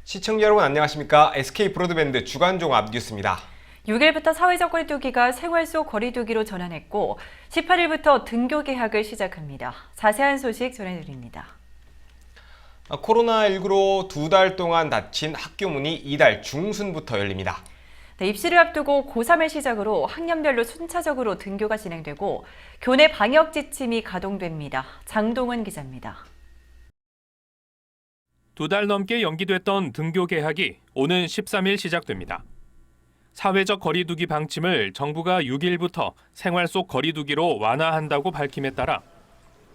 시청자 여러분 안녕하십니까? SK 브로드밴드 주간종합 뉴스입니다. 6일부터 사회적 거리두기가 생활 속 거리두기로 전환했고 18일부터 등교 개학을 시작합니다. 자세한 소식 전해드립니다. 코로나19로 2달 동안 닫힌 학교 문이 이달 중순부터 열립니다. 입시를 앞두고 고3을 시작으로 학년별로 순차적으로 등교가 진행되고 교내 방역 지침이 가동됩니다. 장동은 기자입니다. 2달 넘게 연기됐던 등교 개학이 오는 13일 시작됩니다. 사회적 거리두기 방침을 정부가 6일부터 생활 속 거리두기로 완화한다고 밝힘에 따라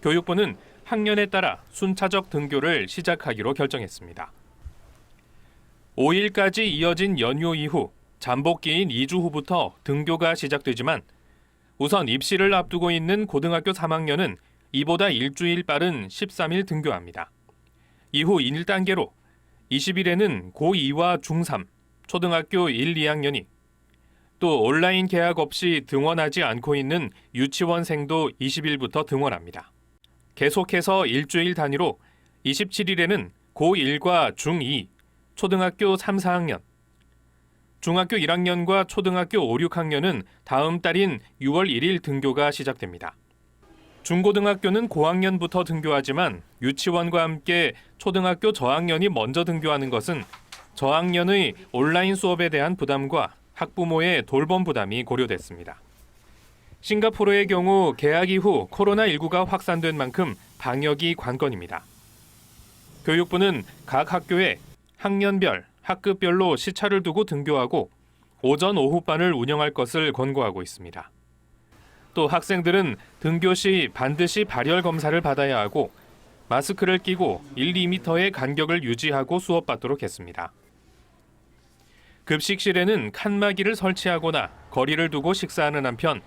교육부는 학년에 따라 순차적 등교를 시작하기로 결정했습니다. 5일까지 이어진 연휴 이후 잠복기인 2주 후부터 등교가 시작되지만 우선 입시를 앞두고 있는 고등학교 3학년은 이보다 일주일 빠른 13일 등교합니다. 이후 1단계로 20일에는 고2와 중3, 초등학교 1, 2학년이 또 온라인 개학 없이 등원하지 않고 있는 유치원생도 20일부터 등원합니다. 계속해서 일주일 단위로 27일에는 고1과 중2, 초등학교 3, 4학년, 중학교 1학년과 초등학교 5, 6학년은 다음 달인 6월 1일 등교가 시작됩니다. 중고등학교는 고학년부터 등교하지만 유치원과 함께 초등학교 저학년이 먼저 등교하는 것은 저학년의 온라인 수업에 대한 부담과 학부모의 돌봄 부담이 고려됐습니다. 싱가포르의 경우 개학 이후 코로나19가 확산된 만큼 방역이 관건입니다. 교육부는 각 학교에 학년별, 학급별로 시차를 두고 등교하고 오전, 오후반을 운영할 것을 권고하고 있습니다. 또 학생들은 등교 시 반드시 발열 검사를 받아야 하고 마스크를 끼고 1, 2m의 간격을 유지하고 수업받도록 했습니다. 급식실에는 칸막이를 설치하거나 거리를 두고 식사하는 한편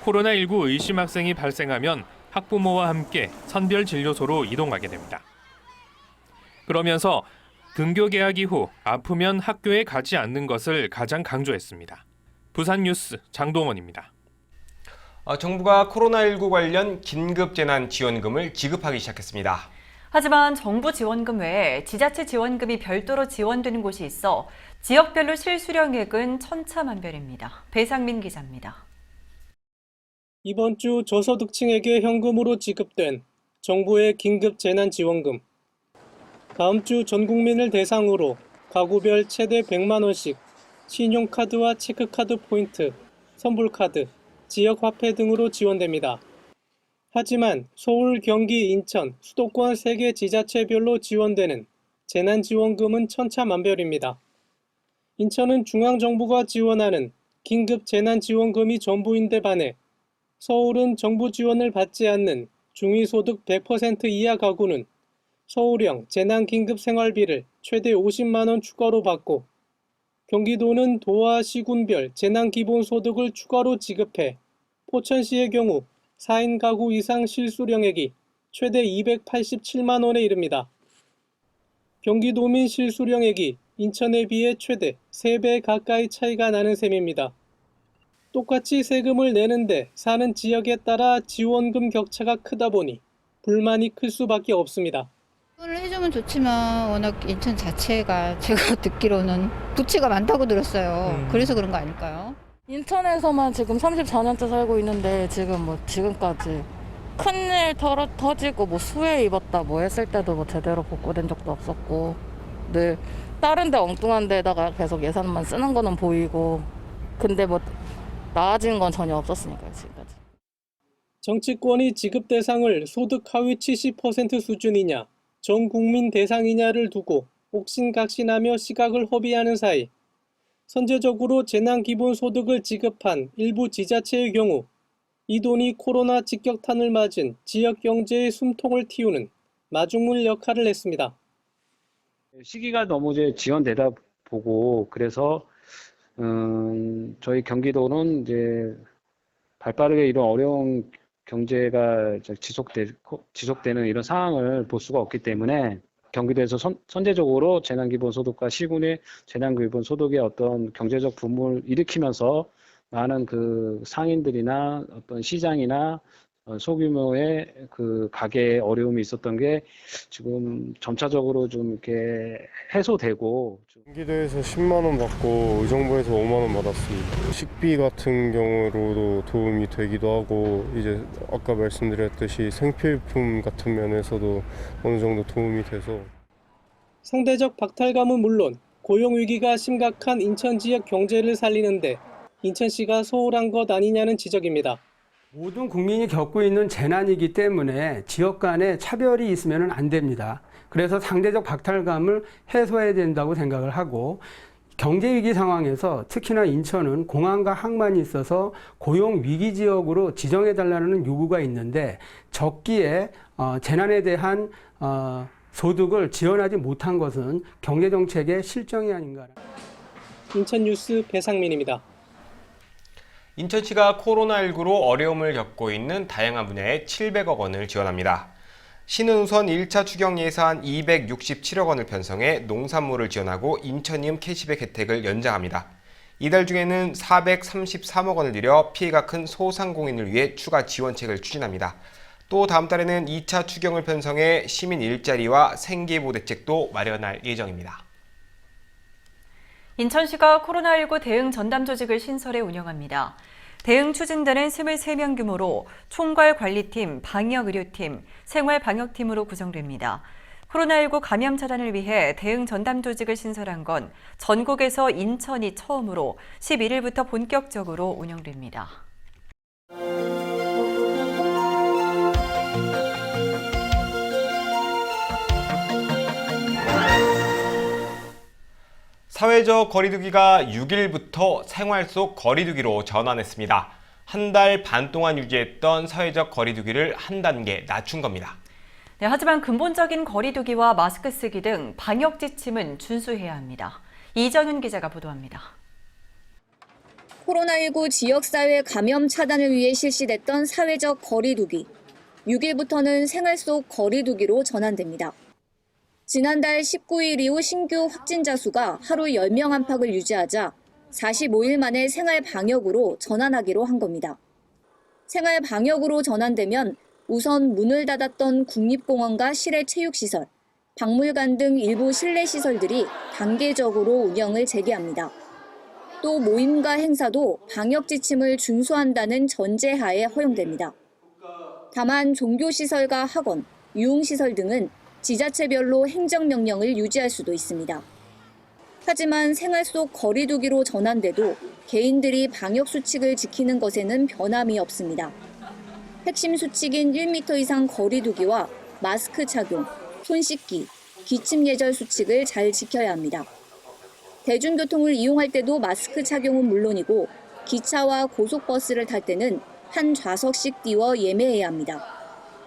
코로나19 의심 학생이 발생하면 학부모와 함께 선별진료소로 이동하게 됩니다. 그러면서 등교 개학 이후 아프면 학교에 가지 않는 것을 가장 강조했습니다. 부산뉴스 장동원입니다. 정부가 코로나19 관련 긴급재난지원금을 지급하기 시작했습니다. 하지만 정부 지원금 외에 지자체 지원금이 별도로 지원되는 곳이 있어 지역별로 실수령액은 천차만별입니다. 배상민 기자입니다. 이번 주 저소득층에게 현금으로 지급된 정부의 긴급재난지원금. 다음 주 전 국민을 대상으로 가구별 최대 100만 원씩 신용카드와 체크카드 포인트, 선불카드, 지역화폐 등으로 지원됩니다. 하지만 서울, 경기, 인천, 수도권 3개 지자체별로 지원되는 재난지원금은 천차만별입니다. 인천은 중앙정부가 지원하는 긴급재난지원금이 전부인데 반해 서울은 정부 지원을 받지 않는 중위소득 100% 이하 가구는 서울형 재난긴급생활비를 최대 50만 원 추가로 받고 경기도는 도와 시군별 재난기본소득을 추가로 지급해 포천시의 경우 4인 가구 이상 실수령액이 최대 287만 원에 이릅니다. 경기도민 실수령액이 인천에 비해 최대 3배 가까이 차이가 나는 셈입니다. 똑같이 세금을 내는데 사는 지역에 따라 지원금 격차가 크다 보니 불만이 클 수밖에 없습니다. 지원을 해주면 좋지만 워낙 인천 자체가 제가 듣기로는 부채가 많다고 들었어요. 그래서 그런 거 아닐까요? 인천에서만 지금 34년째 살고 있는데 지금까지 큰일 터지고 수해 입었다 했을 때도 제대로 복구된 적도 없었고 늘 다른 데 엉뚱한 데다가 계속 예산만 쓰는 거는 보이고 근데 나아진 건 전혀 없었으니까요, 지금까지. 정치권이 지급 대상을 소득 하위 70% 수준이냐 전 국민 대상이냐를 두고 옥신각신하며 시각을 허비하는 사이 선제적으로 재난기본소득을 지급한 일부 지자체의 경우 이 돈이 코로나 직격탄을 맞은 지역 경제의 숨통을 틔우는 마중물 역할을 했습니다. 시기가 너무 이제 지연되다 보고 그래서 저희 경기도는 이제 발빠르게 이런 어려운 경제가 지속되는 이런 상황을 볼 수가 없기 때문에 경기도에서 선제적으로 재난기본소득과 시군의 재난기본소득의 어떤 경제적 붐을 일으키면서 많은 그 상인들이나 어떤 시장이나 소규모의 그 가게에 어려움이 있었던 게 지금 점차적으로 좀 이렇게 해소되고 경기도에서 10만 원 받고 의정부에서 5만 원 받았습니다. 식비 같은 경우로도 도움이 되기도 하고 이제 아까 말씀드렸듯이 생필품 같은 면에서도 어느 정도 도움이 돼서 상대적 박탈감은 물론 고용 위기가 심각한 인천 지역 경제를 살리는데 인천시가 소홀한 것 아니냐는 지적입니다. 모든 국민이 겪고 있는 재난이기 때문에 지역 간에 차별이 있으면 안 됩니다. 그래서 상대적 박탈감을 해소해야 된다고 생각을 하고 경제위기 상황에서 특히나 인천은 공항과 항만이 있어서 고용 위기 지역으로 지정해달라는 요구가 있는데 적기에 재난에 대한 소득을 지원하지 못한 것은 경제정책의 실정이 아닌가. 인천뉴스 배상민입니다. 인천시가 코로나19로 어려움을 겪고 있는 다양한 분야에 700억 원을 지원합니다. 시는 우선 1차 추경 예산 267억 원을 편성해 농산물을 지원하고 인천이음 캐시백 혜택을 연장합니다. 이달 중에는 433억 원을 들여 피해가 큰 소상공인을 위해 추가 지원책을 추진합니다. 또 다음 달에는 2차 추경을 편성해 시민 일자리와 생계보 대책도 마련할 예정입니다. 인천시가 코로나19 대응 전담 조직을 신설해 운영합니다. 대응 추진단은 23명 규모로 총괄관리팀, 방역의료팀, 생활방역팀으로 구성됩니다. 코로나19 감염 차단을 위해 대응 전담 조직을 신설한 건 전국에서 인천이 처음으로 11일부터 본격적으로 운영됩니다. 사회적 거리두기가 6일부터 생활 속 거리두기로 전환했습니다. 한 달 반 동안 유지했던 사회적 거리두기를 한 단계 낮춘 겁니다. 네, 하지만 근본적인 거리두기와 마스크 쓰기 등 방역 지침은 준수해야 합니다. 이정윤 기자가 보도합니다. 코로나19 지역사회 감염 차단을 위해 실시됐던 사회적 거리두기. 6일부터는 생활 속 거리두기로 전환됩니다. 지난달 19일 이후 신규 확진자 수가 하루 10명 안팎을 유지하자 45일 만에 생활 방역으로 전환하기로 한 겁니다. 생활 방역으로 전환되면 우선 문을 닫았던 국립공원과 실외체육시설, 박물관 등 일부 실내시설들이 단계적으로 운영을 재개합니다. 또 모임과 행사도 방역 지침을 준수한다는 전제하에 허용됩니다. 다만 종교시설과 학원, 유흥시설 등은 지자체별로 행정명령을 유지할 수도 있습니다. 하지만 생활 속 거리두기로 전환돼도 개인들이 방역 수칙을 지키는 것에는 변함이 없습니다. 핵심 수칙인 1m 이상 거리두기와 마스크 착용, 손 씻기, 기침 예절 수칙을 잘 지켜야 합니다. 대중교통을 이용할 때도 마스크 착용은 물론이고 기차와 고속버스를 탈 때는 한 좌석씩 띄워 예매해야 합니다.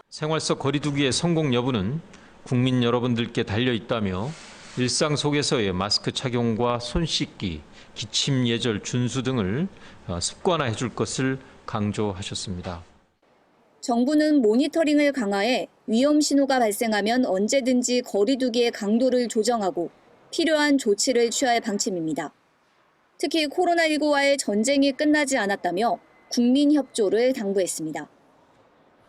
생활 속 거리두기의 성공 여부는 국민 여러분들께 달려있다며 일상 속에서의 마스크 착용과 손 씻기, 기침 예절 준수 등을 습관화해 줄 것을 강조하셨습니다. 정부는 모니터링을 강화해 위험 신호가 발생하면 언제든지 거리두기의 강도를 조정하고 필요한 조치를 취할 방침입니다. 특히 코로나19와의 전쟁이 끝나지 않았다며 국민 협조를 당부했습니다.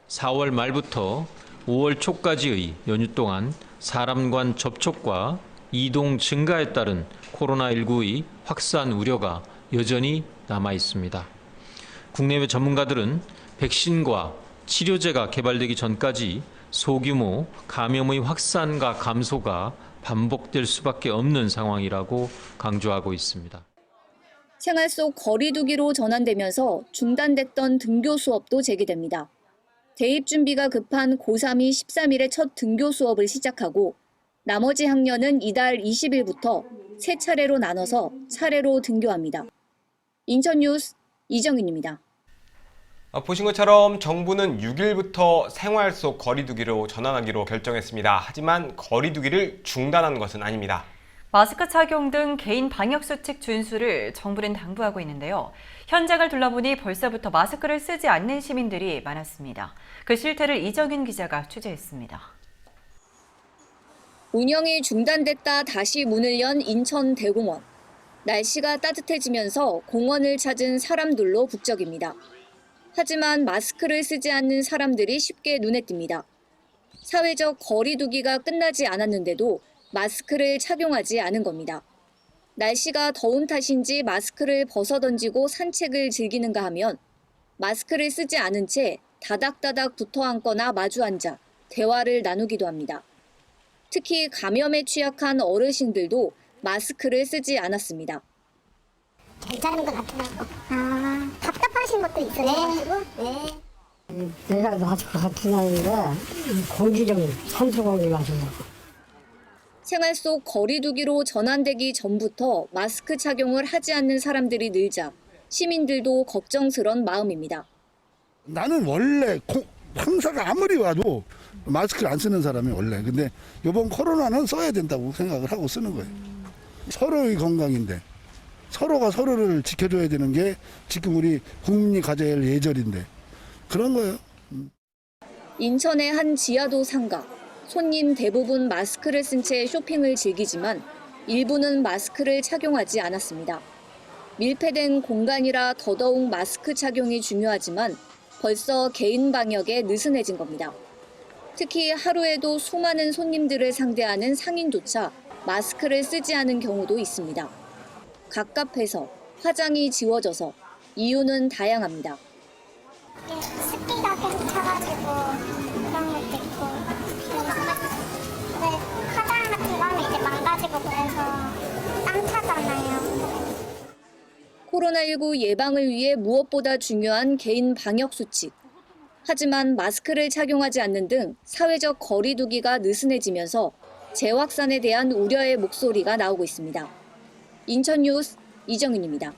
4월 말부터 5월 초까지의 연휴 동안 사람 간 접촉과 이동 증가에 따른 코로나19의 확산 우려가 여전히 남아 있습니다. 국내외 전문가들은 백신과 치료제가 개발되기 전까지 소규모 감염의 확산과 감소가 반복될 수밖에 없는 상황이라고 강조하고 있습니다. 생활 속 거리두기로 전환되면서 중단됐던 등교 수업도 재개됩니다. 대입 준비가 급한 고3이 13일에 첫 등교 수업을 시작하고 나머지 학년은 이달 20일부터 세 차례로 나눠서 차례로 등교합니다. 인천뉴스 이정윤입니다. 보신 것처럼 정부는 6일부터 생활 속 거리두기로 전환하기로 결정했습니다. 하지만 거리두기를 중단한 것은 아닙니다. 마스크 착용 등 개인 방역수칙 준수를 정부는 당부하고 있는데요. 현장을 둘러보니 벌써부터 마스크를 쓰지 않는 시민들이 많았습니다. 그 실태를 이정윤 기자가 취재했습니다. 운영이 중단됐다 다시 문을 연 인천 대공원. 날씨가 따뜻해지면서 공원을 찾은 사람들로 북적입니다. 하지만 마스크를 쓰지 않는 사람들이 쉽게 눈에 띕니다. 사회적 거리 두기가 끝나지 않았는데도 마스크를 착용하지 않은 겁니다. 날씨가 더운 탓인지 마스크를 벗어던지고 산책을 즐기는가 하면 마스크를 쓰지 않은 채 다닥다닥 붙어 앉거나 마주 앉아 대화를 나누기도 합니다. 특히 감염에 취약한 어르신들도 마스크를 쓰지 않았습니다. 괜찮은 것 같더라고. 답답하신 것도 있어요. 네. 내가 마스크 같은 아이인데 공기적인 산소 공기 마시려고. 생활 속 거리 두기로 전환되기 전부터 마스크 착용을 하지 않는 사람들이 늘자 시민들도 걱정스런 마음입니다. 나는 원래 황사가 아무리 와도 마스크를 안 쓰는 사람이 원래. 근데 이번 코로나는 써야 된다고 생각을 하고 쓰는 거예요. 서로의 건강인데 서로가 서로를 지켜줘야 되는 게 지금 우리 국민이 가져야 할 예절인데 그런 거예요. 인천의 한 지하도 상가. 손님 대부분 마스크를 쓴 채 쇼핑을 즐기지만 일부는 마스크를 착용하지 않았습니다. 밀폐된 공간이라 더더욱 마스크 착용이 중요하지만 벌써 개인 방역에 느슨해진 겁니다. 특히 하루에도 수많은 손님들을 상대하는 상인조차 마스크를 쓰지 않은 경우도 있습니다. 갑갑해서, 화장이 지워져서, 이유는 다양합니다. 습기가 계속 차가지고 그런 것도 있고 화장 같은 거 하면 이제 망가지고 그래서 땀 차잖아요. 코로나19 예방을 위해 무엇보다 중요한 개인 방역 수칙. 하지만 마스크를 착용하지 않는 등 사회적 거리 두기가 느슨해지면서 재확산에 대한 우려의 목소리가 나오고 있습니다. 인천뉴스 이정윤입니다.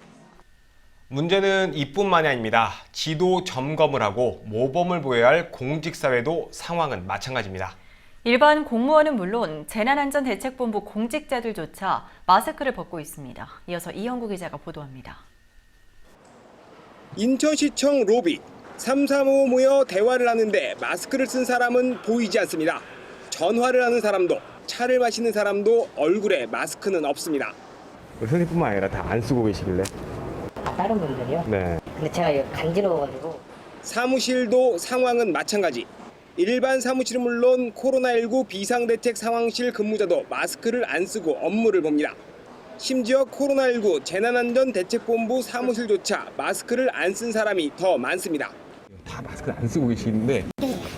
문제는 이뿐만이 아닙니다. 지도 점검을 하고 모범을 보여야 할 공직사회도 상황은 마찬가지입니다. 일반 공무원은 물론 재난안전대책본부 공직자들조차 마스크를 벗고 있습니다. 이어서 이형구 기자가 보도합니다. 인천시청 로비. 335 모여 대화를 하는데 마스크를 쓴 사람은 보이지 않습니다. 전화를 하는 사람도 차를 마시는 사람도 얼굴에 마스크는 없습니다. 선생님뿐만 아니라 다 안 쓰고 계시길래? 다른 분들이요? 네. 근데 제가 이거 간지러워가지고. 사무실도 상황은 마찬가지. 일반 사무실은 물론 코로나19 비상대책 상황실 근무자도 마스크를 안 쓰고 업무를 봅니다. 심지어 코로나19 재난안전대책본부 사무실조차 마스크를 안 쓴 사람이 더 많습니다. 다 마스크를 안 쓰고 계시는데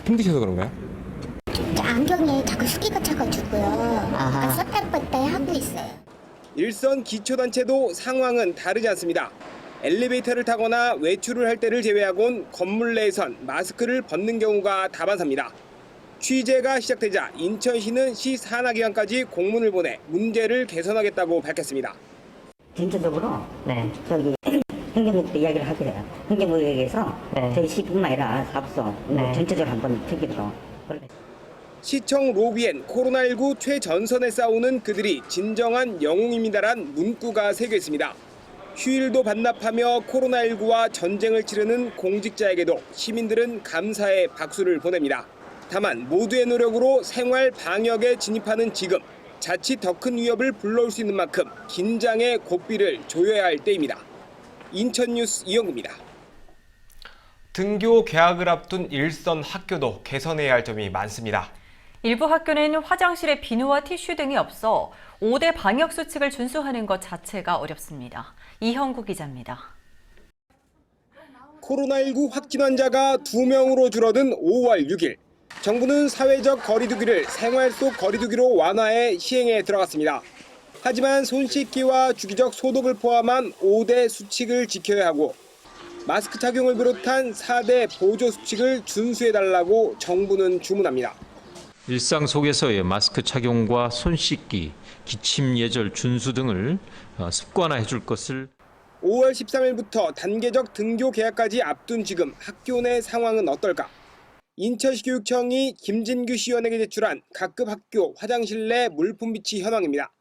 힘드셔서 그런가요? 안경에 자꾸 습기가 차가지고요. 그러니까 썼다 뺐다 하고 있어요. 일선 기초단체도 상황은 다르지 않습니다. 엘리베이터를 타거나 외출을 할 때를 제외하곤 건물 내에선 마스크를 벗는 경우가 다반사입니다. 취재가 시작되자 인천시는 시 산하기관까지 공문을 보내 문제를 개선하겠다고 밝혔습니다. 전체적으로 저기 행정부도 이야기를 하게 돼요. 행정부에 의해서 저희 시뿐만 아니라 사업소 전체적으로 한번 특기로. 시청 로비엔 코로나19 최전선에 싸우는 그들이 진정한 영웅입니다란 문구가 새겨 있습니다. 휴일도 반납하며 코로나19와 전쟁을 치르는 공직자에게도 시민들은 감사의 박수를 보냅니다. 다만 모두의 노력으로 생활 방역에 진입하는 지금 자칫 더 큰 위협을 불러올 수 있는 만큼 긴장의 고삐를 조여야 할 때입니다. 인천뉴스 이영구입니다. 등교 개학을 앞둔 일선 학교도 개선해야 할 점이 많습니다. 일부 학교는 화장실에 비누와 티슈 등이 없어 5대 방역 수칙을 준수하는 것 자체가 어렵습니다. 이형구 기자입니다. 코로나19 확진 환자가 2명으로 줄어든 5월 6일. 정부는 사회적 거리두기를 생활 속 거리두기로 완화해 시행에 들어갔습니다. 하지만 손 씻기와 주기적 소독을 포함한 5대 수칙을 지켜야 하고 마스크 착용을 비롯한 4대 보조 수칙을 준수해달라고 정부는 주문합니다. 일상 속에서의 마스크 착용과 손 씻기, 기침 예절 준수 등을 습관화해 줄 것을 5월 13일부터 단계적 등교 개학까지 앞둔 지금 학교 내 상황은 어떨까? 인천시 교육청이 김진규 시의원에게 제출한 각급 학교 화장실 내 물품 비치 현황입니다.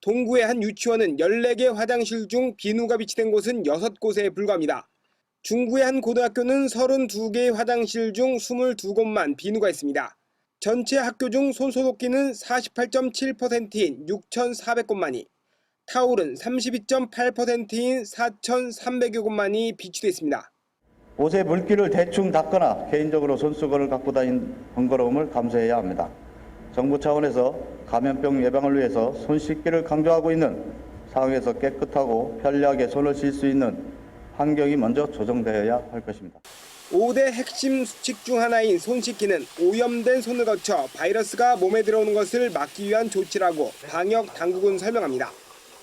동구의 한 유치원은 14개 화장실 중 비누가 비치된 곳은 6곳에 불과합니다. 중구의 한 고등학교는 32개의 화장실 중 22곳만 비누가 있습니다. 전체 학교 중 손소독기는 48.7%인 6,400곳만이, 타올은 32.8%인 4,300여 곳만이 비치돼 있습니다. 옷에 물기를 대충 닦거나 개인적으로 손수건을 갖고 다닌 번거로움을 감수해야 합니다. 정부 차원에서 감염병 예방을 위해서 손 씻기를 강조하고 있는 상황에서 깨끗하고 편리하게 손을 씻을 수 있는 환경이 먼저 조성되어야 할 것입니다. 5대 핵심 수칙 중 하나인 손 씻기는 오염된 손을 거쳐 바이러스가 몸에 들어오는 것을 막기 위한 조치라고 방역 당국은 설명합니다.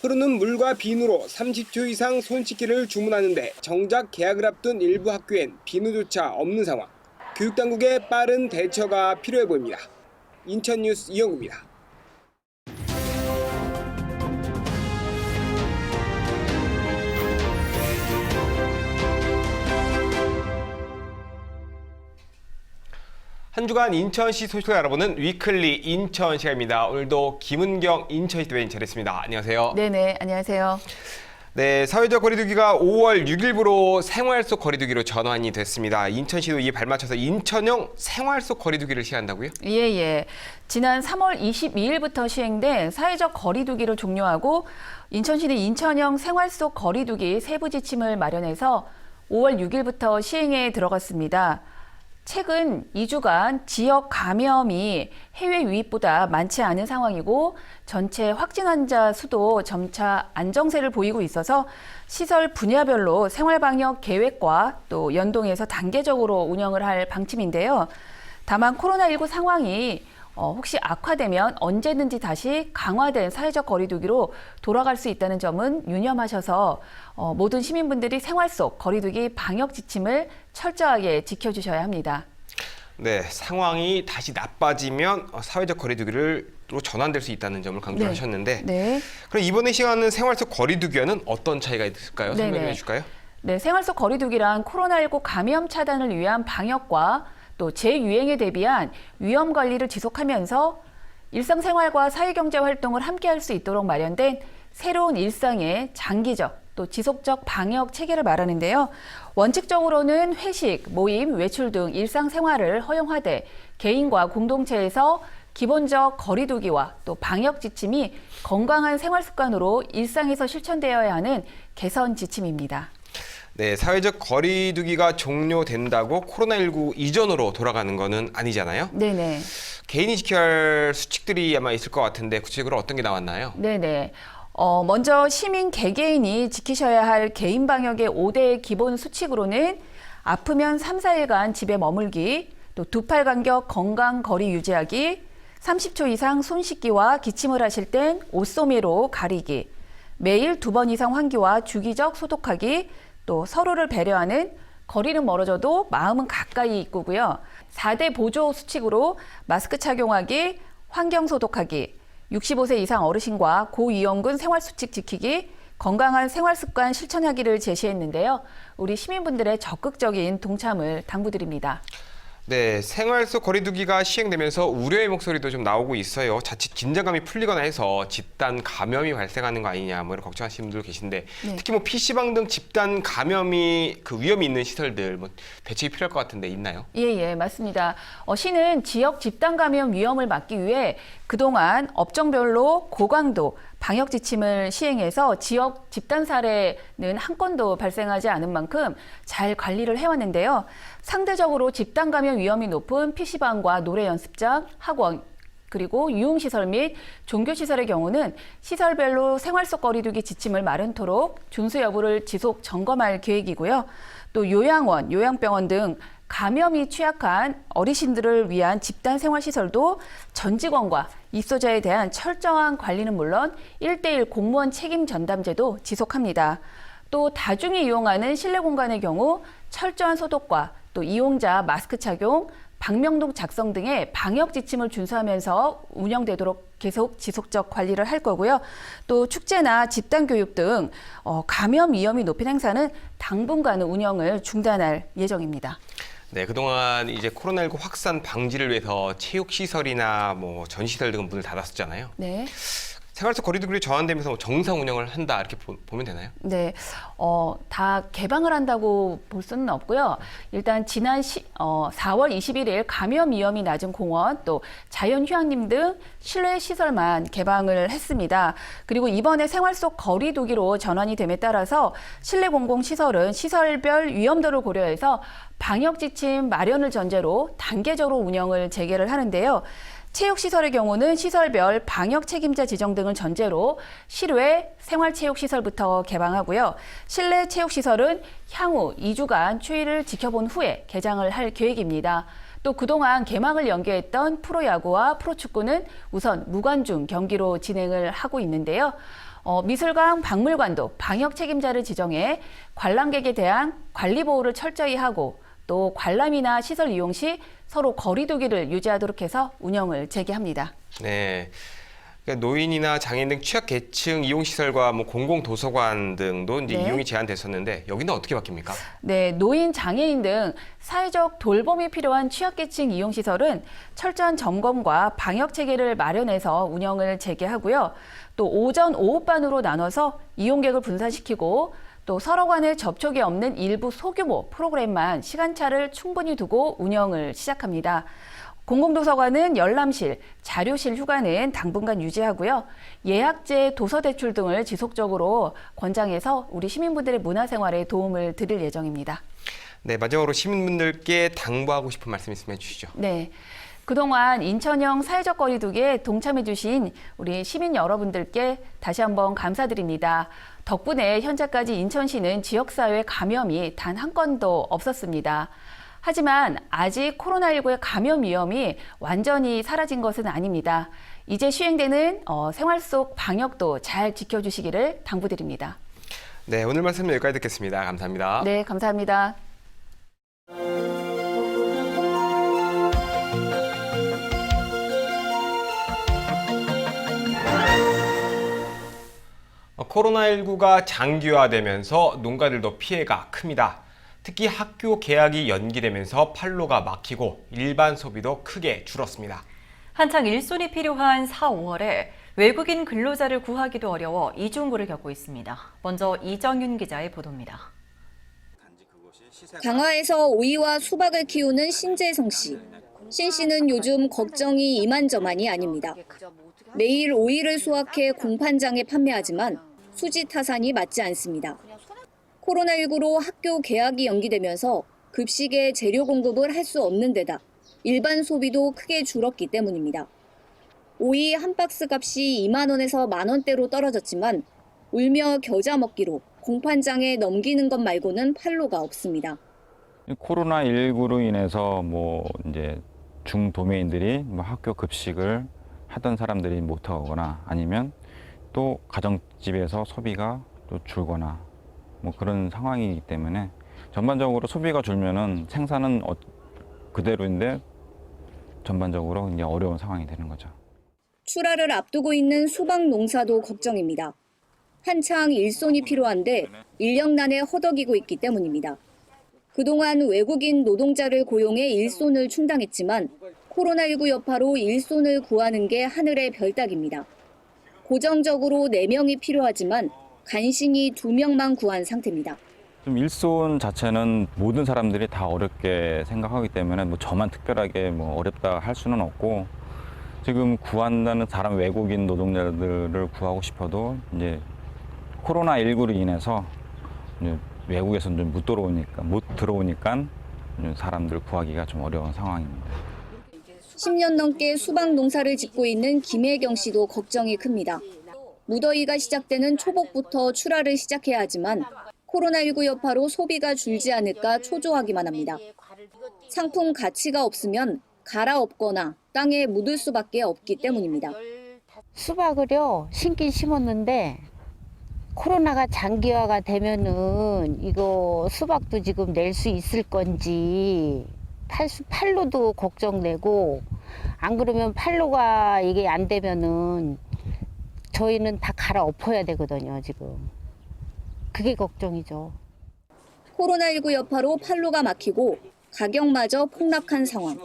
흐르는 물과 비누로 30초 이상 손 씻기를 주문하는데 정작 개학을 앞둔 일부 학교엔 비누조차 없는 상황. 교육당국의 빠른 대처가 필요해 보입니다. 인천뉴스 이영구입니다. 한 주간 인천시 소식을 알아보는 위클리 인천 시간입니다. 오늘도 김은경 인천시 대변인 자리했습니다. 안녕하세요. 네네, 안녕하세요. 네, 사회적 거리두기가 5월 6일부로 생활 속 거리두기로 전환이 됐습니다. 인천시도 이에 발맞춰서 인천형 생활 속 거리두기를 시행한다고요? 예. 지난 3월 22일부터 시행된 사회적 거리두기를 종료하고 인천시는 인천형 생활 속 거리두기 세부 지침을 마련해서 5월 6일부터 시행에 들어갔습니다. 최근 2주간 지역 감염이 해외 유입보다 많지 않은 상황이고 전체 확진 환자 수도 점차 안정세를 보이고 있어서 시설 분야별로 생활방역 계획과 또 연동해서 단계적으로 운영을 할 방침인데요. 다만 코로나19 상황이 혹시 악화되면 언제든지 다시 강화된 사회적 거리두기로 돌아갈 수 있다는 점은 유념하셔서 모든 시민분들이 생활 속 거리두기 방역 지침을 철저하게 지켜주셔야 합니다. 네, 상황이 다시 나빠지면 사회적 거리두기로 전환될 수 있다는 점을 강조하셨는데 그럼 이번에 시행하는 생활 속 거리두기와는 어떤 차이가 있을까요? 설명해 주실까요? 네, 생활 속 거리두기란 코로나19 감염 차단을 위한 방역과 또 재유행에 대비한 위험 관리를 지속하면서 일상생활과 사회경제 활동을 함께할 수 있도록 마련된 새로운 일상의 장기적 또 지속적 방역 체계를 말하는데요. 원칙적으로는 회식, 모임, 외출 등 일상생활을 허용하되 개인과 공동체에서 기본적 거리두기와 또 방역 지침이 건강한 생활 습관으로 일상에서 실천되어야 하는 개선 지침입니다. 네, 사회적 거리두기가 종료된다고 코로나19 이전으로 돌아가는 거는 아니잖아요. 네네. 개인이 지켜야 할 수칙들이 아마 있을 것 같은데 구체적으로 어떤 게 나왔나요? 네네. 먼저 시민 개개인이 지키셔야 할 개인 방역의 5대 기본 수칙으로는 아프면 3, 4일간 집에 머물기, 또 2팔 간격 건강 거리 유지하기, 30초 이상 손 씻기와 기침을 하실 땐 옷소매로 가리기, 매일 2번 이상 환기와 주기적 소독하기, 또 서로를 배려하는 거리는 멀어져도 마음은 가까이 있고요. 4대 보조 수칙으로 마스크 착용하기, 환경 소독하기, 65세 이상 어르신과 고위험군 생활수칙 지키기, 건강한 생활습관 실천하기를 제시했는데요. 우리 시민분들의 적극적인 동참을 당부드립니다. 네, 생활 속 거리두기가 시행되면서 우려의 목소리도 좀 나오고 있어요. 자칫 긴장감이 풀리거나 해서 집단 감염이 발생하는 거 아니냐 뭐 이런 걱정하시는 분들 계신데 특히 뭐 PC방 등 집단 감염이 그 위험이 있는 시설들 뭐 대책이 필요할 것 같은데 있나요? 예, 맞습니다. 시는 지역 집단 감염 위험을 막기 위해 그동안 업종별로 고강도 방역 지침을 시행해서 지역 집단 사례는 한 건도 발생하지 않은 만큼 잘 관리를 해왔는데요. 상대적으로 집단 감염 위험이 높은 PC방과 노래 연습장, 학원, 그리고 유흥시설 및 종교시설의 경우는 시설별로 생활 속 거리두기 지침을 마련토록 준수 여부를 지속 점검할 계획이고요. 또 요양원, 요양병원 등 감염이 취약한 어르신들을 위한 집단 생활시설도 전 직원과 입소자에 대한 철저한 관리는 물론 1:1 공무원 책임 전담제도 지속합니다. 또 다중이 이용하는 실내 공간의 경우 철저한 소독과 또 이용자 마스크 착용, 방명록 작성 등의 방역 지침을 준수하면서 운영되도록 계속 지속적 관리를 할 거고요. 또 축제나 집단 교육 등 감염 위험이 높은 행사는 당분간은 운영을 중단할 예정입니다. 네, 그동안 이제 코로나19 확산 방지를 위해서 체육시설이나 뭐 전시설 등은 문을 닫았었잖아요. 네. 생활 속 거리두기를 전환되면서 정상 운영을 한다 이렇게 보면 되나요? 네, 다 개방을 한다고 볼 수는 없고요. 일단 지난 4월 21일 감염 위험이 낮은 공원, 또 자연휴양림 등 실내 시설만 개방을 했습니다. 그리고 이번에 생활 속 거리두기로 전환이 됨에 따라서 실내 공공시설은 시설별 위험도를 고려해서 방역 지침 마련을 전제로 단계적으로 운영을 재개를 하는데요. 체육시설의 경우는 시설별 방역 책임자 지정 등을 전제로 실외 생활체육시설부터 개방하고요. 실내 체육시설은 향후 2주간 추이를 지켜본 후에 개장을 할 계획입니다. 또 그동안 개막을 연기했던 프로야구와 프로축구는 우선 무관중 경기로 진행을 하고 있는데요. 미술관, 박물관도 방역 책임자를 지정해 관람객에 대한 관리 보호를 철저히 하고 또 관람이나 시설 이용 시 서로 거리두기를 유지하도록 해서 운영을 재개합니다. 네. 그러니까 노인이나 장애인 등 취약계층 이용시설과 공공도서관 등도 이제 네. 이용이 제한됐었는데 여기는 어떻게 바뀝니까? 네, 노인, 장애인 등 사회적 돌봄이 필요한 취약계층 이용시설은 철저한 점검과 방역 체계를 마련해서 운영을 재개하고요. 또 오전, 오후반으로 나눠서 이용객을 분산시키고 또 서로 간의 접촉이 없는 일부 소규모 프로그램만 시간차를 충분히 두고 운영을 시작합니다. 공공도서관은 열람실, 자료실 휴관은 당분간 유지하고요. 예약제, 도서대출 등을 지속적으로 권장해서 우리 시민분들의 문화생활에 도움을 드릴 예정입니다. 네, 마지막으로 시민분들께 당부하고 싶은 말씀 있으면 해주시죠. 네. 그동안 인천형 사회적 거리두기에 동참해 주신 우리 시민 여러분들께 다시 한번 감사드립니다. 덕분에 현재까지 인천시는 지역사회 감염이 단 한 건도 없었습니다. 하지만 아직 코로나19의 감염 위험이 완전히 사라진 것은 아닙니다. 이제 시행되는 생활 속 방역도 잘 지켜주시기를 당부드립니다. 네, 오늘 말씀 여기까지 듣겠습니다. 감사합니다. 네, 감사합니다. 코로나19가 장기화되면서 농가들도 피해가 큽니다. 특히 학교 개학이 연기되면서 판로가 막히고 일반 소비도 크게 줄었습니다. 한창 일손이 필요한 4, 5월에 외국인 근로자를 구하기도 어려워 이중고를 겪고 있습니다. 먼저 이정윤 기자의 보도입니다. 강화에서 오이와 수박을 키우는 신재성 씨. 신 씨는 요즘 걱정이 이만저만이 아닙니다. 매일 오이를 수확해 공판장에 판매하지만 수지 타산이 맞지 않습니다. 코로나19로 학교 개학이 연기되면서 급식에 재료 공급을 할 수 없는 데다 일반 소비도 크게 줄었기 때문입니다. 오이 한 박스 값이 2만 원에서 만 원대로 떨어졌지만 울며 겨자 먹기로 공판장에 넘기는 것 말고는 판로가 없습니다. 코로나19로 인해서 이제 중도매인들이 학교 급식을 하던 사람들이 못하거나 아니면 또 가정집에서 소비가 또 줄거나 그런 상황이기 때문에 전반적으로 소비가 줄면은 생산은 그대로인데 전반적으로 이제 어려운 상황이 되는 거죠. 출하를 앞두고 있는 수박 농사도 걱정입니다. 한창 일손이 필요한데 인력난에 허덕이고 있기 때문입니다. 그동안 외국인 노동자를 고용해 일손을 충당했지만 코로나19 여파로 일손을 구하는 게 하늘의 별따기입니다. 고정적으로 4명이 필요하지만 간신히 2명만 구한 상태입니다. 좀 일손 자체는 모든 사람들이 다 어렵게 생각하기 때문에 저만 특별하게 어렵다 할 수는 없고 지금 구한다는 사람 외국인 노동자들을 구하고 싶어도 이제 코로나19로 인해서 이제 외국에서는 좀 못 들어오니까 사람들 구하기가 좀 어려운 상황입니다. 10년 넘게 수박 농사를 짓고 있는 김혜경 씨도 걱정이 큽니다. 무더위가 시작되는 초복부터 출하를 시작해야 하지만 코로나19 여파로 소비가 줄지 않을까 초조하기만 합니다. 상품 가치가 없으면 갈아엎거나 땅에 묻을 수밖에 없기 때문입니다. 수박을요 심긴 심었는데 코로나가 장기화가 되면은 이거 수박도 지금 낼 수 있을 건지 판로도 걱정되고 안 그러면 판로가 이게 안 되면은 저희는 다 갈아엎어야 되거든요 지금. 그게 걱정이죠. 코로나19 여파로 판로가 막히고 가격마저 폭락한 상황.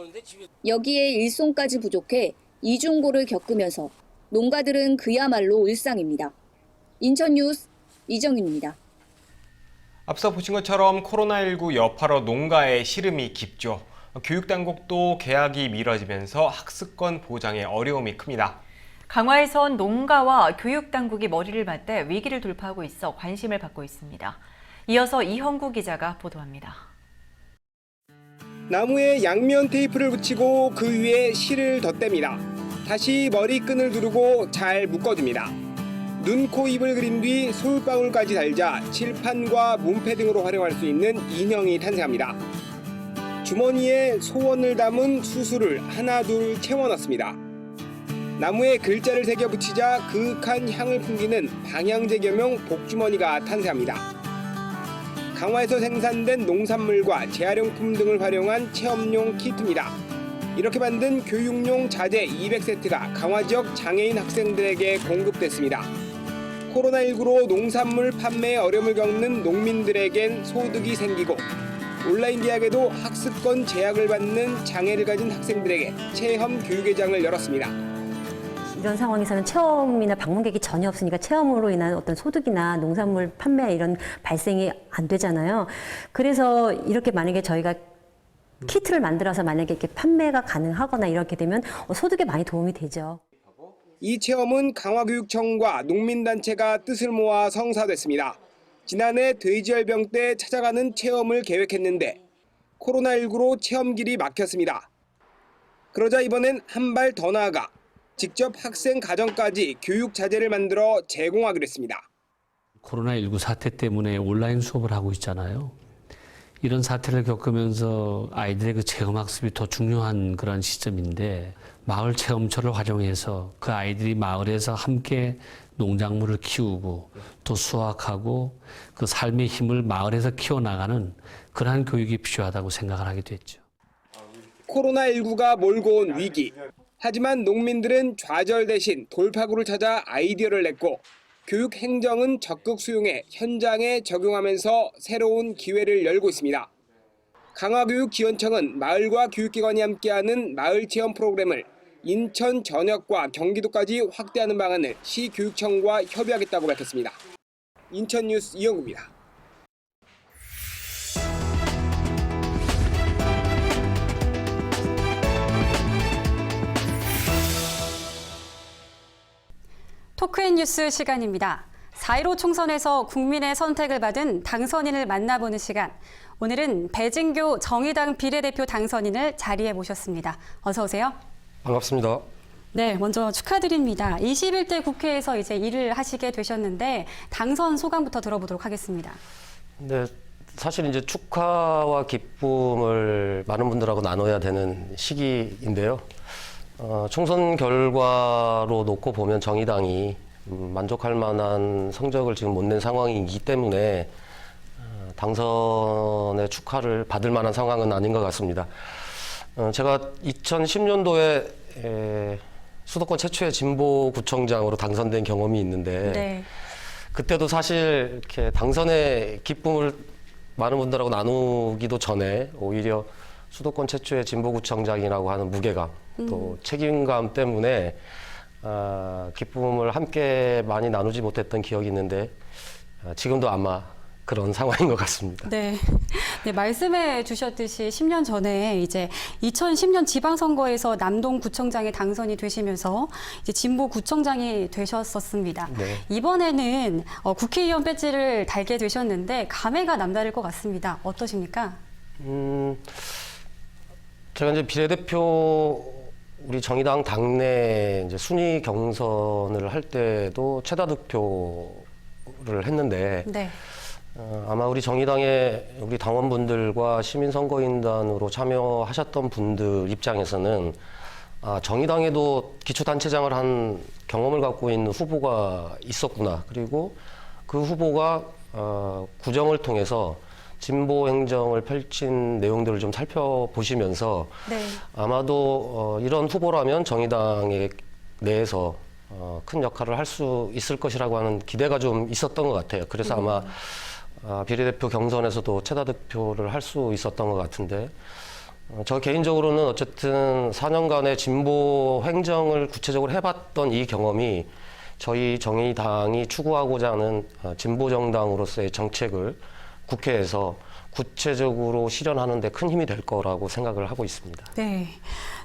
여기에 일손까지 부족해 이중고를 겪으면서 농가들은 그야말로 일상입니다. 인천뉴스 이정입니다. 앞서 보신 것처럼 코로나19 여파로 농가의 시름이 깊죠. 교육당국도 개학이 미뤄지면서 학습권 보장에 어려움이 큽니다. 강화에선 농가와 교육당국이 머리를 맞대 위기를 돌파하고 있어 관심을 받고 있습니다. 이어서 이형구 기자가 보도합니다. 나무에 양면 테이프를 붙이고 그 위에 실을 덧댑니다. 다시 머리끈을 두르고 잘 묶어줍니다. 눈, 코, 입을 그린 뒤 솔방울까지 달자 칠판과 문패 등으로 활용할 수 있는 인형이 탄생합니다. 주머니에 소원을 담은 수수를 하나 둘 채워 넣습니다. 나무에 글자를 새겨 붙이자 그윽한 향을 풍기는 방향제 겸용 복주머니가 탄생합니다. 강화에서 생산된 농산물과 재활용품 등을 활용한 체험용 키트입니다. 이렇게 만든 교육용 자재 200세트가 강화 지역 장애인 학생들에게 공급됐습니다. 코로나19로 농산물 판매에 어려움을 겪는 농민들에겐 소득이 생기고 온라인 계약에도 학습권 제약을 받는 장애를 가진 학생들에게 체험 교육회장을 열었습니다. 이런 상황에서는 체험이나 방문객이 전혀 없으니까 체험으로 인한 어떤 소득이나 농산물 판매 이런 발생이 안 되잖아요. 그래서 이렇게 만약에 저희가 키트를 만들어서 만약에 이렇게 판매가 가능하거나 이렇게 되면 소득에 많이 도움이 되죠. 이 체험은 강화교육청과 농민단체가 뜻을 모아 성사됐습니다. 지난해 돼지열병 때 찾아가는 체험을 계획했는데 코로나19로 체험길이 막혔습니다. 그러자 이번엔 한 발 더 나아가 직접 학생 가정까지 교육 자재를 만들어 제공하기로 했습니다. 코로나19 사태 때문에 온라인 수업을 하고 있잖아요. 이런 사태를 겪으면서 아이들의 그 체험학습이 더 중요한 그런 시점인데 마을 체험처를 활용해서 그 아이들이 마을에서 함께 농작물을 키우고 또 수확하고 그 삶의 힘을 마을에서 키워나가는 그러한 교육이 필요하다고 생각을 하게 됐죠. 코로나19가 몰고 온 위기. 하지만 농민들은 좌절 대신 돌파구를 찾아 아이디어를 냈고 교육 행정은 적극 수용해 현장에 적용하면서 새로운 기회를 열고 있습니다. 강화교육지원청은 마을과 교육기관이 함께하는 마을체험 프로그램을 인천 전역과 경기도까지 확대하는 방안을 시교육청과 협의하겠다고 밝혔습니다. 인천뉴스 이영구입니다. 토크앤뉴스 시간입니다. 4.15 총선에서 국민의 선택을 받은 당선인을 만나보는 시간. 오늘은 배진교 정의당 비례대표 당선인을 자리에 모셨습니다. 어서 오세요. 반갑습니다. 네, 먼저 축하드립니다. 21대 국회에서 이제 일을 하시게 되셨는데 당선 소감부터 들어보도록 하겠습니다. 네, 사실 이제 축하와 기쁨을 많은 분들하고 나눠야 되는 시기인데요. 총선 결과로 놓고 보면 정의당이 만족할 만한 성적을 지금 못 낸 상황이기 때문에 당선의 축하를 받을 만한 상황은 아닌 것 같습니다. 제가 2010년도에 수도권 최초의 진보구청장으로 당선된 경험이 있는데 네. 그때도 사실 이렇게 당선의 기쁨을 많은 분들하고 나누기도 전에 오히려 수도권 최초의 진보구청장이라고 하는 무게감 또 책임감 때문에 기쁨을 함께 많이 나누지 못했던 기억이 있는데 지금도 아마 그런 상황인 것 같습니다. 네. 네, 말씀해 주셨듯이 10년 전에 이제 2010년 지방선거에서 남동구청장에 당선이 되시면서 이제 진보구청장이 되셨었습니다. 네. 이번에는 국회의원 배지를 달게 되셨는데 감회가 남다를 것 같습니다. 어떠십니까? 제가 이제 비례대표 우리 정의당 당내 이제 순위 경선을 할 때도 최다 득표를 했는데 네. 아마 우리 정의당의 우리 당원분들과 시민선거인단으로 참여하셨던 분들 입장에서는 정의당에도 기초단체장을 한 경험을 갖고 있는 후보가 있었구나. 그리고 그 후보가 구정을 통해서 진보 행정을 펼친 내용들을 좀 살펴보시면서 네. 아마도 이런 후보라면 정의당의 내에서 큰 역할을 할 수 있을 것이라고 하는 기대가 좀 있었던 것 같아요. 그래서 아마 비례대표 경선에서도 최다 득표를 할 수 있었던 것 같은데 저 개인적으로는 어쨌든 4년간의 진보 행정을 구체적으로 해봤던 이 경험이 저희 정의당이 추구하고자 하는 진보 정당으로서의 정책을 국회에서 구체적으로 실현하는 데 큰 힘이 될 거라고 생각을 하고 있습니다. 네.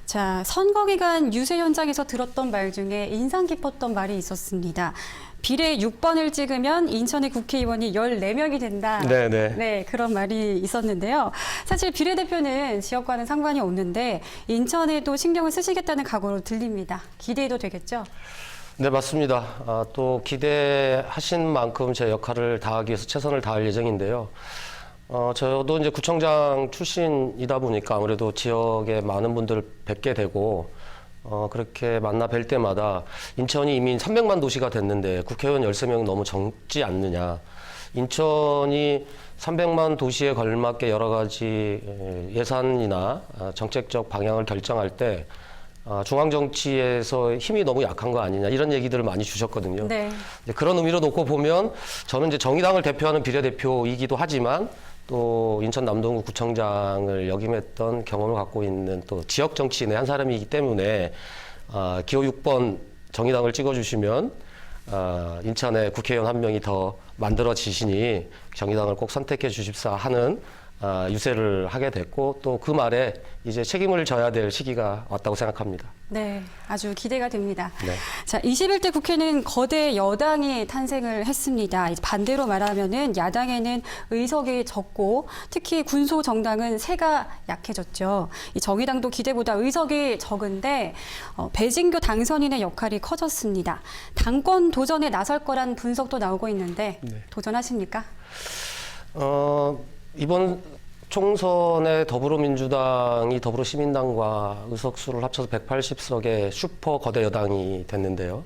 자, 선거 기간 유세 현장에서 들었던 말 중에 인상 깊었던 말이 있었습니다. 비례 6번을 찍으면 인천의 국회의원이 14명이 된다. 네네. 네, 그런 말이 있었는데요. 사실 비례대표는 지역과는 상관이 없는데 인천에도 신경을 쓰시겠다는 각오로 들립니다. 기대해도 되겠죠? 네, 맞습니다. 또 기대하신 만큼 제 역할을 다하기 위해서 최선을 다할 예정인데요. 저도 이제 구청장 출신이다 보니까 아무래도 지역에 많은 분들을 뵙게 되고 그렇게 만나 뵐 때마다 인천이 이미 300만 도시가 됐는데 국회의원 13명 너무 적지 않느냐. 인천이 300만 도시에 걸맞게 여러 가지 예산이나 정책적 방향을 결정할 때 중앙 정치에서 힘이 너무 약한 거 아니냐 이런 얘기들을 많이 주셨거든요. 네. 그런 의미로 놓고 보면 저는 이제 정의당을 대표하는 비례대표이기도 하지만 또 인천 남동구 구청장을 역임했던 경험을 갖고 있는 또 지역 정치인의 한 사람이기 때문에 기호 6번 정의당을 찍어주시면 인천에 국회의원 한 명이 더 만들어지시니 정의당을 꼭 선택해 주십사 하는 유세를 하게 됐고 또 그 말에 이제 책임을 져야 될 시기가 왔다고 생각합니다. 네, 아주 기대가 됩니다. 네. 자, 21대 국회는 거대 여당이 탄생을 했습니다. 반대로 말하면은 야당에는 의석이 적고 특히 군소 정당은 세가 약해졌죠. 이 정의당도 기대보다 의석이 적은데 배진교 당선인의 역할이 커졌습니다. 당권 도전에 나설 거란 분석도 나오고 있는데 도전하십니까? 이번 총선에 더불어민주당이 더불어시민당과 의석수를 합쳐서 180석의 슈퍼 거대 여당이 됐는데요.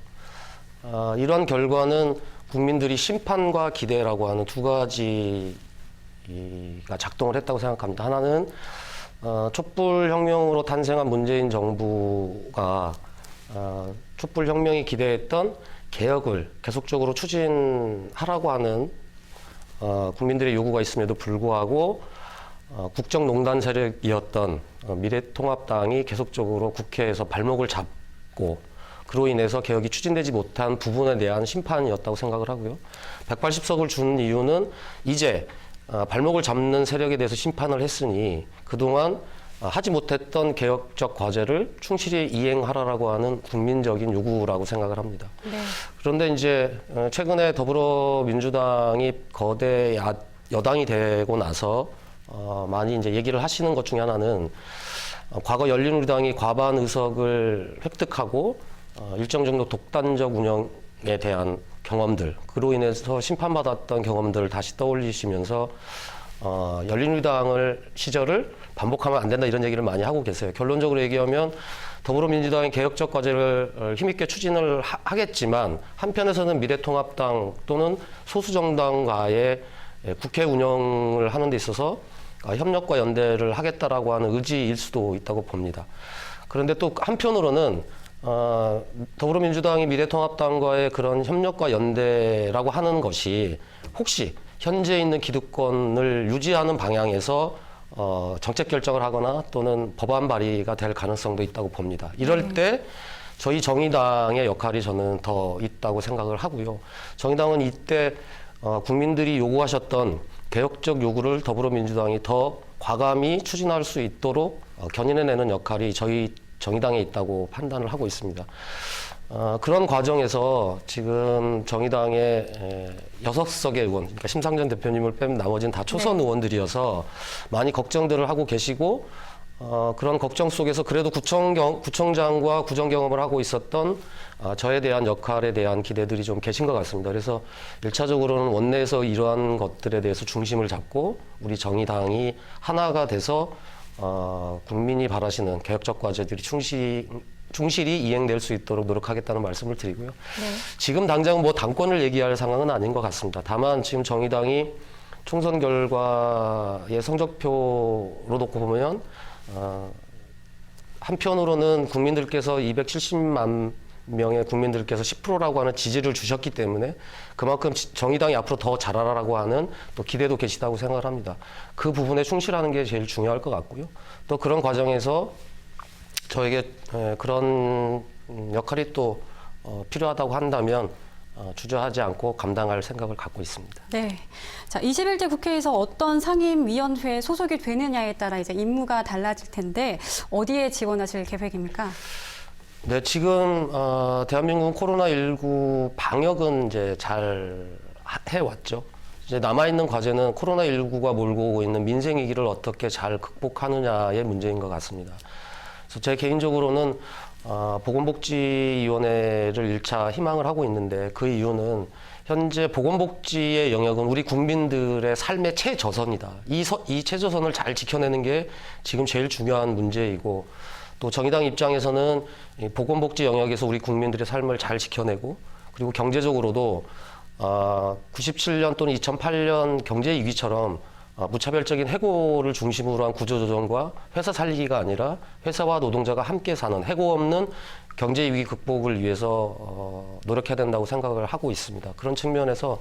이런 결과는 국민들이 심판과 기대라고 하는 두 가지가 작동을 했다고 생각합니다. 하나는 촛불혁명으로 탄생한 문재인 정부가 촛불혁명이 기대했던 개혁을 계속적으로 추진하라고 하는 국민들의 요구가 있음에도 불구하고 국정농단 세력이었던 미래통합당이 계속적으로 국회에서 발목을 잡고 그로 인해서 개혁이 추진되지 못한 부분에 대한 심판이었다고 생각을 하고요. 180석을 준 이유는 이제 발목을 잡는 세력에 대해서 심판을 했으니 그동안 하지 못했던 개혁적 과제를 충실히 이행하라라고 하는 국민적인 요구라고 생각을 합니다. 네. 그런데 이제 최근에 더불어민주당이 거대 여당이 되고 나서 많이 이제 얘기를 하시는 것 중에 하나는 과거 열린우리당이 과반 의석을 획득하고 일정 정도 독단적 운영에 대한 경험들, 그로 인해서 심판받았던 경험들을 다시 떠올리시면서 열린우리당을 시절을 반복하면 안 된다 이런 얘기를 많이 하고 계세요. 결론적으로 얘기하면 더불어민주당이 개혁적 과제를 힘있게 추진을 하겠지만 한편에서는 미래통합당 또는 소수정당과의 국회 운영을 하는 데 있어서 협력과 연대를 하겠다라고 하는 의지일 수도 있다고 봅니다. 그런데 또 한편으로는 더불어민주당이 미래통합당과의 그런 협력과 연대라고 하는 것이 혹시 현재 있는 기득권을 유지하는 방향에서 정책 결정을 하거나 또는 법안 발의가 될 가능성도 있다고 봅니다. 이럴 때 저희 정의당의 역할이 저는 더 있다고 생각을 하고요. 정의당은 이때 국민들이 요구하셨던 개혁적 요구를 더불어민주당이 더 과감히 추진할 수 있도록 견인해내는 역할이 저희 정의당에 있다고 판단을 하고 있습니다. 그런 과정에서 지금 정의당의 6석의 의원, 그러니까 심상정 대표님을 빼면 나머지는 다 초선 의원들이어서 많이 걱정들을 하고 계시고 그런 걱정 속에서 그래도 구청장과 구정 경험을 하고 있었던 저에 대한 역할에 대한 기대들이 좀 계신 것 같습니다. 그래서 1차적으로는 원내에서 이러한 것들에 대해서 중심을 잡고 우리 정의당이 하나가 돼서 국민이 바라시는 개혁적 과제들이 충실히 이행될 수 있도록 노력하겠다는 말씀을 드리고요. 지금 당장 뭐 당권을 얘기할 상황은 아닌 것 같습니다. 다만 지금 정의당이 총선 결과의 성적표로 놓고 보면 한편으로는 국민들께서 270만 명의 국민들께서 10%라고 하는 지지를 주셨기 때문에 그만큼 정의당이 앞으로 더 잘하라고 하는 또 기대도 계시다고 생각을 합니다. 그 부분에 충실하는 게 제일 중요할 것 같고요. 또 그런 과정에서 저에게 그런 역할이 또 필요하다고 한다면 주저하지 않고 감당할 생각을 갖고 있습니다. 네. 자, 21대 국회에서 어떤 상임위원회에 소속이 되느냐에 따라 이제 임무가 달라질 텐데 어디에 지원하실 계획입니까? 네, 지금 대한민국은 코로나19 방역은 이제 잘 해왔죠. 이제 남아있는 과제는 코로나19가 몰고 오고 있는 민생 위기를 어떻게 잘 극복하느냐의 문제인 것 같습니다. 그래서 제 개인적으로는 보건복지위원회를 1차 희망을 하고 있는데 그 이유는 현재 보건복지의 영역은 우리 국민들의 삶의 최저선이다. 이 최저선을 잘 지켜내는 게 지금 제일 중요한 문제이고 또 정의당 입장에서는 이 보건복지 영역에서 우리 국민들의 삶을 잘 지켜내고 그리고 경제적으로도 97년 또는 2008년 경제 위기처럼 무차별적인 해고를 중심으로 한 구조조정과 회사 살리기가 아니라 회사와 노동자가 함께 사는 해고 없는 경제 위기 극복을 위해서 노력해야 된다고 생각을 하고 있습니다. 그런 측면에서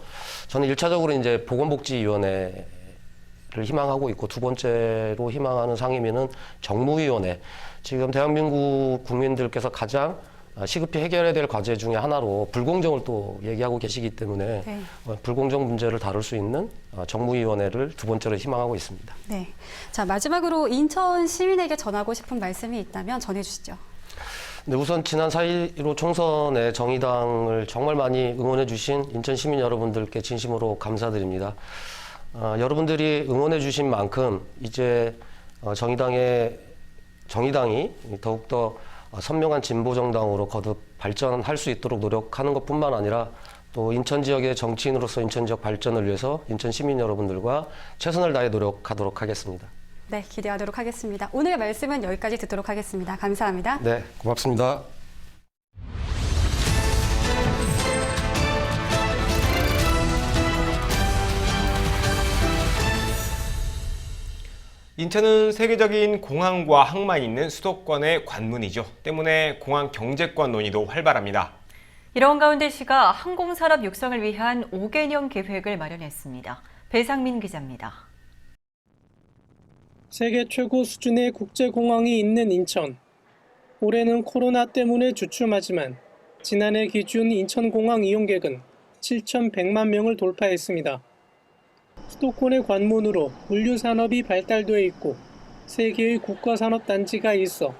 저는 1차적으로 이제 보건복지위원회를 희망하고 있고 두 번째로 희망하는 상임위는 정무위원회. 지금 대한민국 국민들께서 가장 시급히 해결해야 될 과제 중에 하나로 불공정을 또 얘기하고 계시기 때문에 네. 불공정 문제를 다룰 수 있는 정무위원회를 두 번째로 희망하고 있습니다. 네. 자, 마지막으로 인천 시민에게 전하고 싶은 말씀이 있다면 전해주시죠. 네, 우선 지난 4.15 총선에 정의당을 정말 많이 응원해 주신 인천 시민 여러분들께 진심으로 감사드립니다. 여러분들이 응원해 주신 만큼 이제 정의당이 더욱더 선명한 진보정당으로 거듭 발전할 수 있도록 노력하는 것뿐만 아니라 또 인천 지역의 정치인으로서 인천 지역 발전을 위해서 인천 시민 여러분들과 최선을 다해 노력하도록 하겠습니다. 네, 기대하도록 하겠습니다. 오늘의 말씀은 여기까지 듣도록 하겠습니다. 감사합니다. 네, 고맙습니다. 인천은 세계적인 공항과 항만이 있는 수도권의 관문이죠. 때문에 공항 경제권 논의도 활발합니다. 이런 가운데 시가 항공산업 육성을 위한 5개년 계획을 마련했습니다. 배상민 기자입니다. 세계 최고 수준의 국제공항이 있는 인천. 올해는 코로나 때문에 주춤하지만 지난해 기준 인천공항 이용객은 7,100만 명을 돌파했습니다. 수도권의 관문으로 물류산업이 발달돼 있고 3개의 국가산업단지가 있어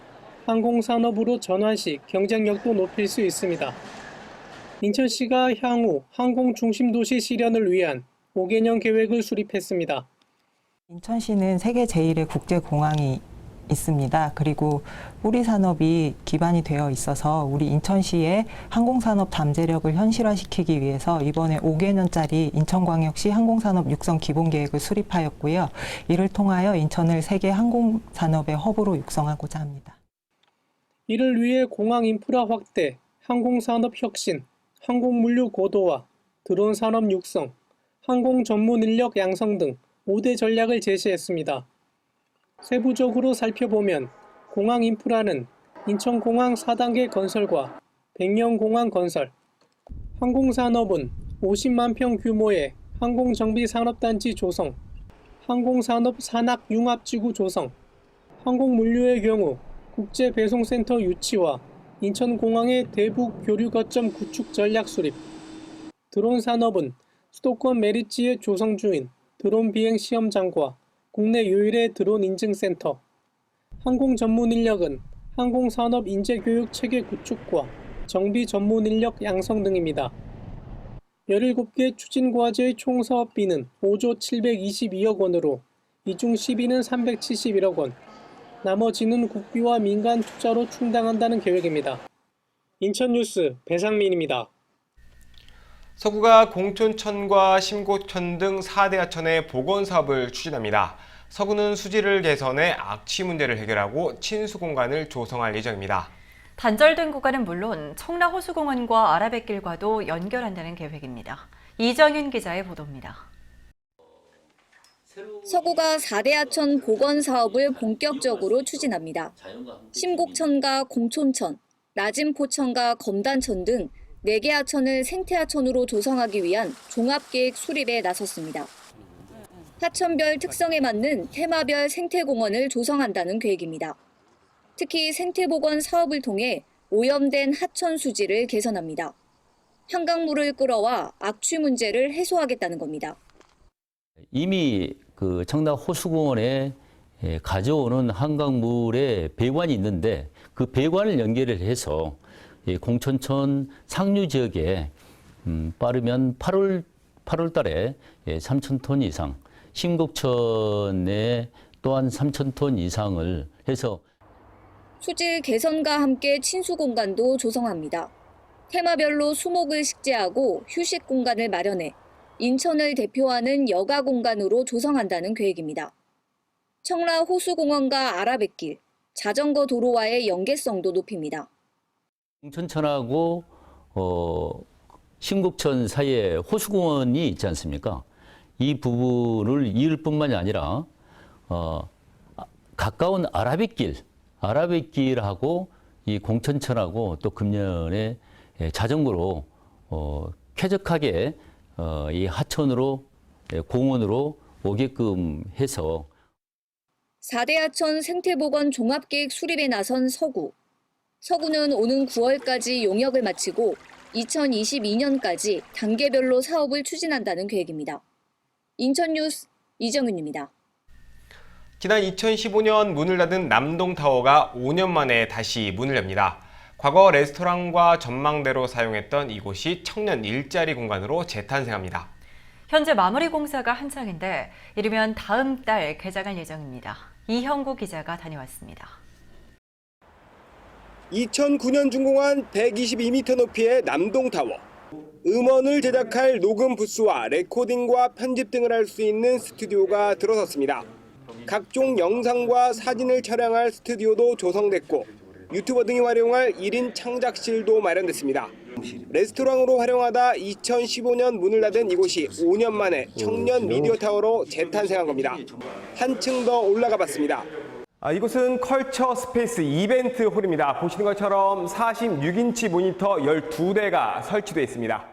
항공산업으로 전환 시 경쟁력도 높일 수 있습니다. 인천시가 향후 항공중심도시 실현을 위한 5개년 계획을 수립했습니다. 인천시는 세계 제1의 국제공항이 있습니다. 그리고 뿌리 산업이 기반이 되어 있어서 우리 인천시의 항공산업 잠재력을 현실화시키기 위해서 이번에 5개년짜리 인천광역시 항공산업 육성 기본계획을 수립하였고요. 이를 통하여 인천을 세계 항공산업의 허브로 육성하고자 합니다. 이를 위해 공항 인프라 확대, 항공산업 혁신, 항공물류 고도화, 드론 산업 육성, 항공 전문 인력 양성 등 5대 전략을 제시했습니다. 세부적으로 살펴보면 공항 인프라는 인천공항 4단계 건설과 백령공항 건설, 항공산업은 50만 평 규모의 항공정비산업단지 조성, 항공산업 산학융합지구 조성, 항공물류의 경우 국제배송센터 유치와 인천공항의 대북 교류 거점 구축 전략 수립, 드론 산업은 수도권 메리츠의 조성 중인 드론 비행 시험장과 국내 유일의 드론 인증센터, 항공 전문 인력은 항공산업 인재교육 체계 구축과 정비 전문 인력 양성 등입니다. 17개 추진과제의 총 사업비는 5조 722억 원으로 이 중 10위는 371억 원, 나머지는 국비와 민간 투자로 충당한다는 계획입니다. 인천뉴스 배상민입니다. 서구가 공촌천과 심고천 등 4대 하천의 복원사업을 추진합니다. 서구는 수질을 개선해 악취 문제를 해결하고 친수 공간을 조성할 예정입니다. 단절된 구간은 물론 청라호수공원과 아라뱃길과도 연결한다는 계획입니다. 이정윤 기자의 보도입니다. 서구가 4대 하천 복원 사업을 본격적으로 추진합니다. 심곡천과 공촌천, 낮은 포천과 검단천 등 4개 하천을 생태하천으로 조성하기 위한 종합계획 수립에 나섰습니다. 하천별 특성에 맞는 테마별 생태공원을 조성한다는 계획입니다. 특히 생태복원 사업을 통해 오염된 하천 수질을 개선합니다. 한강물을 끌어와 악취 문제를 해소하겠다는 겁니다. 이미 그 청라 호수공원에 가져오는 한강물에 배관이 있는데 그 배관을 연결을 해서 공천천 상류 지역에 빠르면 8월 달에 3,000톤 이상, 신곡천에 또한 3,000톤 이상을 해서 수질 개선과 함께 친수 공간도 조성합니다. 테마별로 수목을 식재하고 휴식 공간을 마련해 인천을 대표하는 여가 공간으로 조성한다는 계획입니다. 청라 호수공원과 아라뱃길, 자전거 도로와의 연계성도 높입니다. 공천천하고 신곡천 사이에 호수공원이 있지 않습니까? 이 부분을 이을 뿐만이 아니라 가까운 아라뱃길하고 이 공천천하고 또 금년에 자전거로 쾌적하게 이 하천으로 공원으로 오게끔 해서 4대 하천 생태복원 종합계획 수립에 나선 서구. 서구는 오는 9월까지 용역을 마치고 2022년까지 단계별로 사업을 추진한다는 계획입니다. 인천뉴스 이정윤입니다. 지난 2015년 문을 닫은 남동타워가 5년 만에 다시 문을 엽니다. 과거 레스토랑과 전망대로 사용했던 이곳이 청년 일자리 공간으로 재탄생합니다. 현재 마무리 공사가 한창인데 이르면 다음 달 개장할 예정입니다. 이형구 기자가 다녀왔습니다. 2009년 준공한 122m 높이의 남동타워. 음원을 제작할 녹음 부스와 레코딩과 편집 등을 할 수 있는 스튜디오가 들어섰습니다. 각종 영상과 사진을 촬영할 스튜디오도 조성됐고 유튜버 등이 활용할 1인 창작실도 마련됐습니다. 레스토랑으로 활용하다 2015년 문을 닫은 이곳이 5년 만에 청년 미디어 타워로 재탄생한 겁니다. 한층 더 올라가 봤습니다. 이곳은 컬처 스페이스 이벤트 홀입니다. 보시는 것처럼 46인치 모니터 12대가 설치되어 있습니다.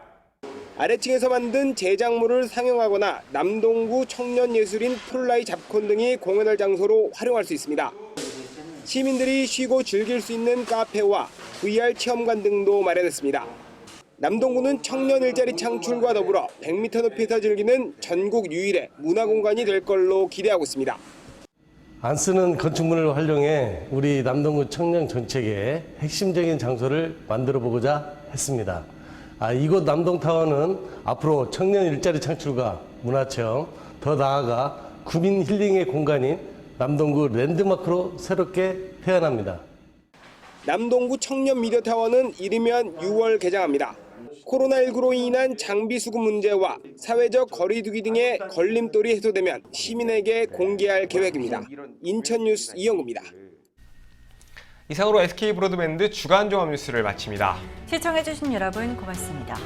아래층에서 만든 제작물을 상영하거나 남동구 청년예술인 폴라이 잡콘 등이 공연할 장소로 활용할 수 있습니다. 시민들이 쉬고 즐길 수 있는 카페와 VR 체험관 등도 마련했습니다. 남동구는 청년 일자리 창출과 더불어 100m 높이에서 즐기는 전국 유일의 문화공간이 될 걸로 기대하고 있습니다. 안 쓰는 건축물을 활용해 우리 남동구 청년 정책의 핵심적인 장소를 만들어 보고자 했습니다. 이곳 남동타워는 앞으로 청년 일자리 창출과 문화체험, 더 나아가 구민 힐링의 공간인 남동구 랜드마크로 새롭게 태어납니다. 남동구 청년 미디어 타워는 이르면 6월 개장합니다. 코로나19로 인한 장비 수급 문제와 사회적 거리두기 등의 걸림돌이 해소되면 시민에게 공개할 계획입니다. 인천뉴스 이영구입니다. 이상으로 SK 브로드밴드 주간 종합 뉴스를 마칩니다. 시청해주신 여러분 고맙습니다.